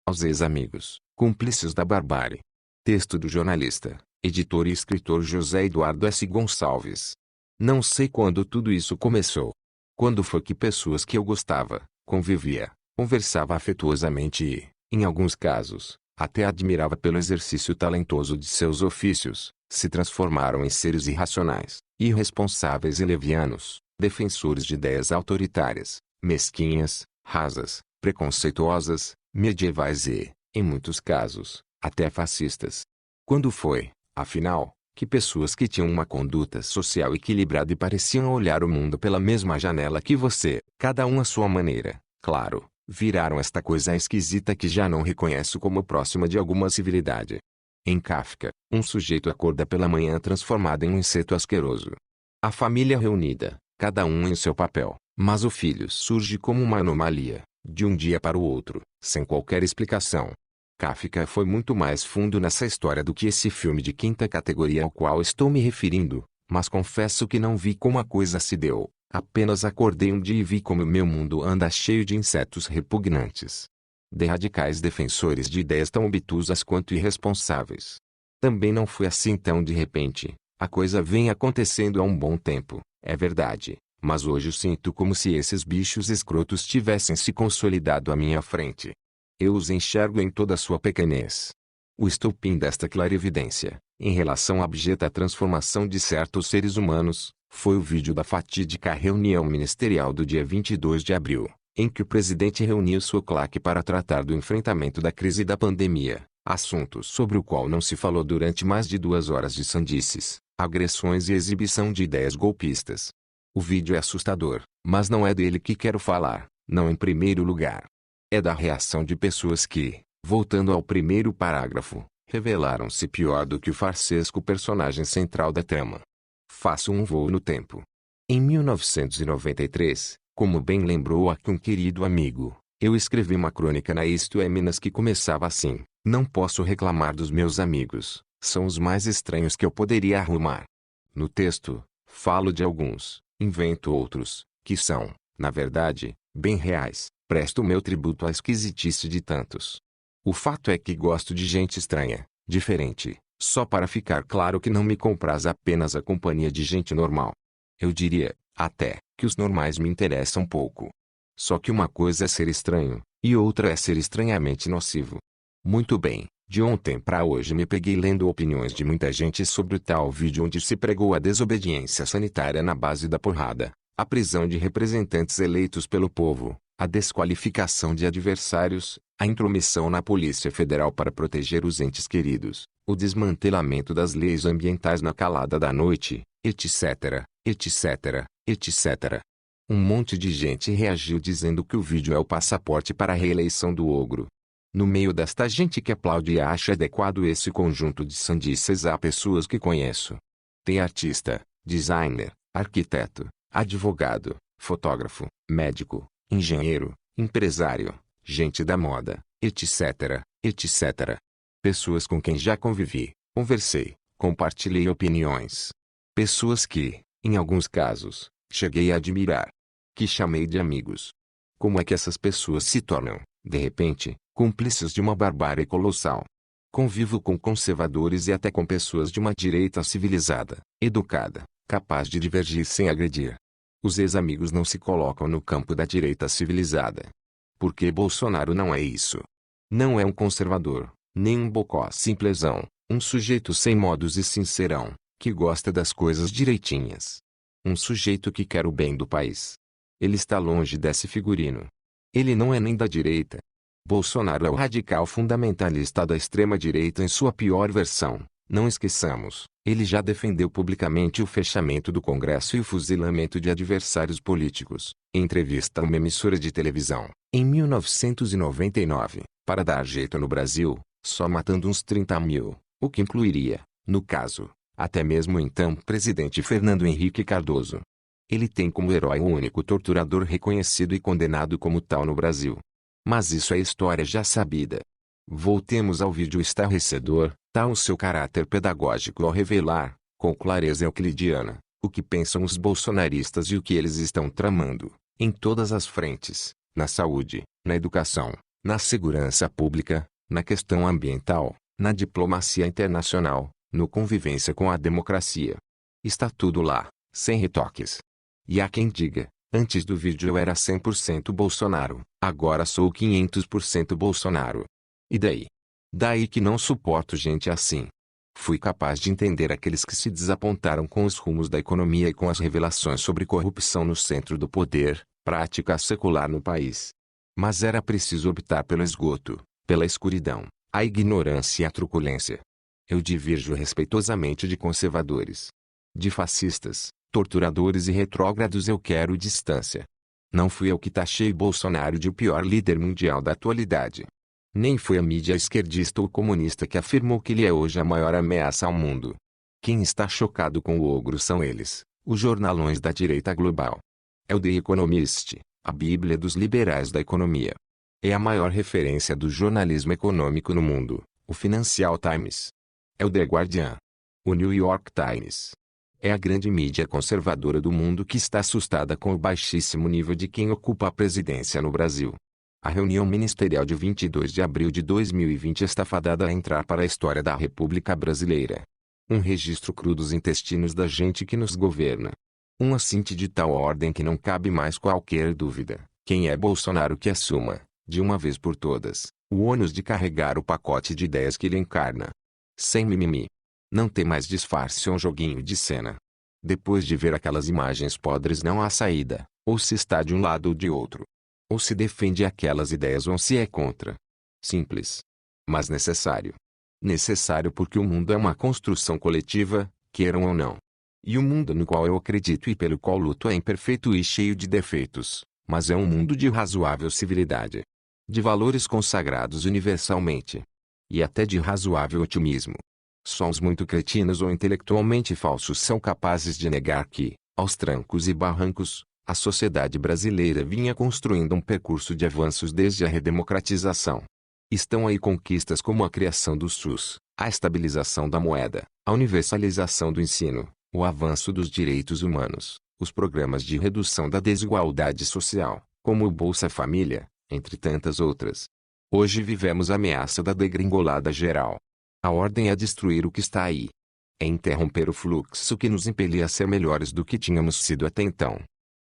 aos ex-amigos, cúmplices da barbárie. Texto do jornalista, editor e escritor José Eduardo S. Gonçalves. Não sei quando tudo isso começou. Quando foi que pessoas que eu gostava, convivia, conversava afetuosamente e, em alguns casos, até admirava pelo exercício talentoso de seus ofícios, se transformaram em seres irracionais, irresponsáveis e levianos, defensores de ideias autoritárias, mesquinhas, rasas, preconceituosas, medievais e, em muitos casos, até fascistas. Quando foi, afinal, que pessoas que tinham uma conduta social equilibrada e pareciam olhar o mundo pela mesma janela que você, cada um à sua maneira, claro, viraram esta coisa esquisita que já não reconheço como próxima de alguma civilidade? Em Kafka, um sujeito acorda pela manhã transformado em um inseto asqueroso. A família reunida, cada um em seu papel, mas o filho surge como uma anomalia, de um dia para o outro, sem qualquer explicação. Kafka foi muito mais fundo nessa história do que esse filme de quinta categoria ao qual estou me referindo, mas confesso que não vi como a coisa se deu, apenas acordei um dia e vi como o meu mundo anda cheio de insetos repugnantes. De radicais defensores de ideias tão obtusas quanto irresponsáveis. Também não foi assim tão de repente, a coisa vem acontecendo há um bom tempo, é verdade, mas hoje sinto como se esses bichos escrotos tivessem se consolidado à minha frente. Eu os enxergo em toda a sua pequenez. O estopim desta clarividência, em relação à abjeta transformação de certos seres humanos, foi o vídeo da fatídica reunião ministerial do dia 22 de abril, em que o presidente reuniu sua claque para tratar do enfrentamento da crise da pandemia, assunto sobre o qual não se falou durante mais de 2 horas de sandices, agressões e exibição de ideias golpistas. O vídeo é assustador, mas não é dele que quero falar, não em primeiro lugar. É da reação de pessoas que, voltando ao primeiro parágrafo, revelaram-se pior do que o farsesco personagem central da trama. Faço um voo no tempo. Em 1993, como bem lembrou aqui um querido amigo, eu escrevi uma crônica na Isto é Minas que começava assim: não posso reclamar dos meus amigos, são os mais estranhos que eu poderia arrumar. No texto, falo de alguns, invento outros, que são, na verdade, bem reais. Presto meu tributo à esquisitice de tantos. O fato é que gosto de gente estranha, diferente, só para ficar claro que não me compraz apenas a companhia de gente normal. Eu diria, até, que os normais me interessam pouco. Só que uma coisa é ser estranho, e outra é ser estranhamente nocivo. Muito bem, de ontem para hoje me peguei lendo opiniões de muita gente sobre o tal vídeo onde se pregou a desobediência sanitária na base da porrada, a prisão de representantes eleitos pelo povo, a desqualificação de adversários, a intromissão na Polícia Federal para proteger os entes queridos, o desmantelamento das leis ambientais na calada da noite, etc, etc, etc. Um monte de gente reagiu dizendo que o vídeo é o passaporte para a reeleição do ogro. No meio desta gente que aplaude e acha adequado esse conjunto de sandices há pessoas que conheço. Tem artista, designer, arquiteto, advogado, fotógrafo, médico, engenheiro, empresário, gente da moda, etc, etc. Pessoas com quem já convivi, conversei, compartilhei opiniões. Pessoas que, em alguns casos, cheguei a admirar. Que chamei de amigos. Como é que essas pessoas se tornam, de repente, cúmplices de uma barbárie colossal? Convivo com conservadores e até com pessoas de uma direita civilizada, educada, capaz de divergir sem agredir. Os ex-amigos não se colocam no campo da direita civilizada. Porque Bolsonaro não é isso. Não é um conservador, nem um bocó simplesão, um sujeito sem modos e sincerão, que gosta das coisas direitinhas. Um sujeito que quer o bem do país. Ele está longe desse figurino. Ele não é nem da direita. Bolsonaro é o radical fundamentalista da extrema-direita em sua pior versão. Não esqueçamos, ele já defendeu publicamente o fechamento do Congresso e o fuzilamento de adversários políticos, em entrevista a uma emissora de televisão, em 1999, para dar jeito no Brasil, só matando uns 30 mil, o que incluiria, no caso, até mesmo o então presidente Fernando Henrique Cardoso. Ele tem como herói o único torturador reconhecido e condenado como tal no Brasil. Mas isso é história já sabida. Voltemos ao vídeo estarrecedor, tal o seu caráter pedagógico ao revelar, com clareza euclidiana, o que pensam os bolsonaristas e o que eles estão tramando, em todas as frentes, na saúde, na educação, na segurança pública, na questão ambiental, na diplomacia internacional, no convivência com a democracia. Está tudo lá, sem retoques. E há quem diga, antes do vídeo eu era 100% Bolsonaro, agora sou 500% Bolsonaro. E daí? Daí que não suporto gente assim. Fui capaz de entender aqueles que se desapontaram com os rumos da economia e com as revelações sobre corrupção no centro do poder, prática secular no país. Mas era preciso optar pelo esgoto, pela escuridão, a ignorância e a truculência. Eu divirjo respeitosamente de conservadores. De fascistas, torturadores e retrógrados eu quero distância. Não fui eu que taxei Bolsonaro de o pior líder mundial da atualidade. Nem foi a mídia esquerdista ou comunista que afirmou que ele é hoje a maior ameaça ao mundo. Quem está chocado com o ogro são eles, os jornalões da direita global. É o The Economist, a bíblia dos liberais da economia. É a maior referência do jornalismo econômico no mundo, o Financial Times. É o The Guardian. O New York Times. É a grande mídia conservadora do mundo que está assustada com o baixíssimo nível de quem ocupa a presidência no Brasil. A reunião ministerial de 22 de abril de 2020 está fadada a entrar para a história da República Brasileira. Um registro cru dos intestinos da gente que nos governa. Um assinte de tal ordem que não cabe mais qualquer dúvida. Quem é Bolsonaro que assuma, de uma vez por todas, o ônus de carregar o pacote de ideias que ele encarna. Sem mimimi. Não tem mais disfarce ou um joguinho de cena. Depois de ver aquelas imagens podres não há saída, ou se está de um lado ou de outro. Ou se defende aquelas ideias ou se é contra. Simples. Mas necessário. Necessário porque o mundo é uma construção coletiva, queiram ou não. E o mundo no qual eu acredito e pelo qual luto é imperfeito e cheio de defeitos, mas é um mundo de razoável civilidade. De valores consagrados universalmente. E até de razoável otimismo. Só os muito cretinos ou intelectualmente falsos são capazes de negar que, aos trancos e barrancos, a sociedade brasileira vinha construindo um percurso de avanços desde a redemocratização. Estão aí conquistas como a criação do SUS, a estabilização da moeda, a universalização do ensino, o avanço dos direitos humanos, os programas de redução da desigualdade social, como o Bolsa Família, entre tantas outras. Hoje vivemos a ameaça da degringolada geral. A ordem é destruir o que está aí. É interromper o fluxo que nos impelia a ser melhores do que tínhamos sido até então.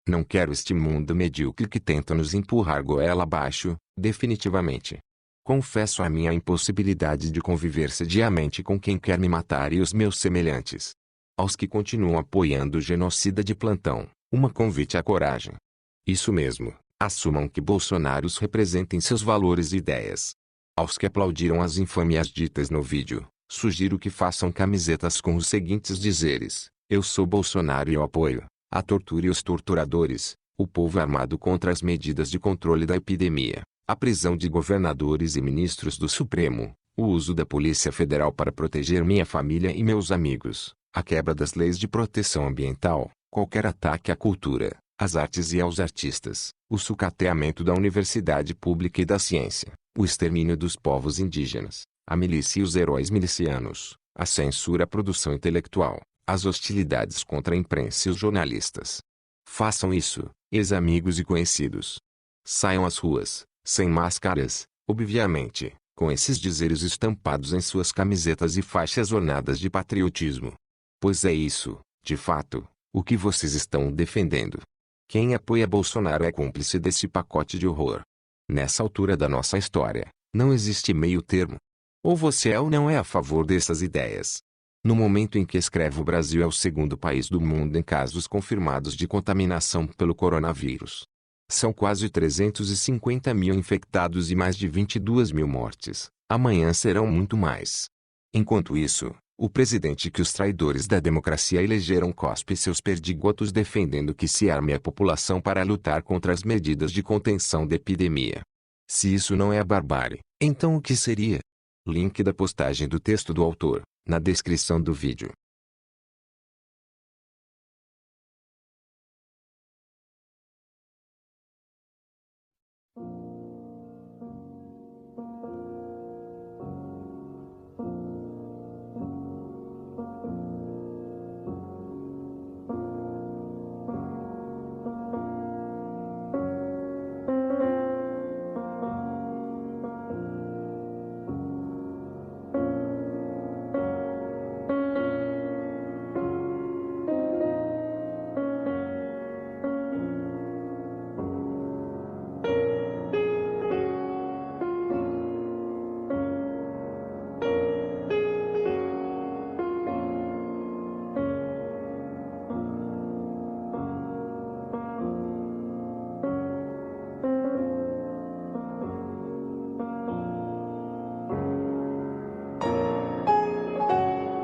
Não quero este mundo medíocre que tenta nos empurrar goela abaixo, definitivamente. Confesso a minha impossibilidade de conviver sediamente com quem quer me matar e os meus semelhantes. Aos que continuam apoiando o genocida de plantão, uma convite à coragem. Isso mesmo, assumam que Bolsonaro os representa em seus valores e ideias. Aos que aplaudiram as infâmias ditas no vídeo, sugiro que façam camisetas com os seguintes dizeres: eu sou Bolsonaro e eu apoio a tortura e os torturadores, o povo armado contra as medidas de controle da epidemia, a prisão de governadores e ministros do Supremo, o uso da Polícia Federal para proteger minha família e meus amigos, a quebra das leis de proteção ambiental, qualquer ataque à cultura, às artes e aos artistas, o sucateamento da universidade pública e da ciência, o extermínio dos povos indígenas, a milícia e os heróis milicianos, a censura à produção intelectual, as hostilidades contra a imprensa e os jornalistas. Façam isso, ex-amigos e conhecidos. Saiam às ruas, sem máscaras, obviamente, com esses dizeres estampados em suas camisetas e faixas ornadas de patriotismo. Pois é isso, de fato, o que vocês estão defendendo. Quem apoia Bolsonaro é cúmplice desse pacote de horror. Nessa altura da nossa história, não existe meio termo. Ou você é ou não é a favor dessas ideias. No momento em que escrevo, o Brasil é o segundo país do mundo em casos confirmados de contaminação pelo coronavírus. São quase 350 mil infectados e mais de 22 mil mortes. Amanhã serão muito mais. Enquanto isso, o presidente que os traidores da democracia elegeram cospe seus perdigotos defendendo que se arme a população para lutar contra as medidas de contenção da epidemia. Se isso não é barbárie, então o que seria? Link da postagem do texto do autor, na descrição do vídeo.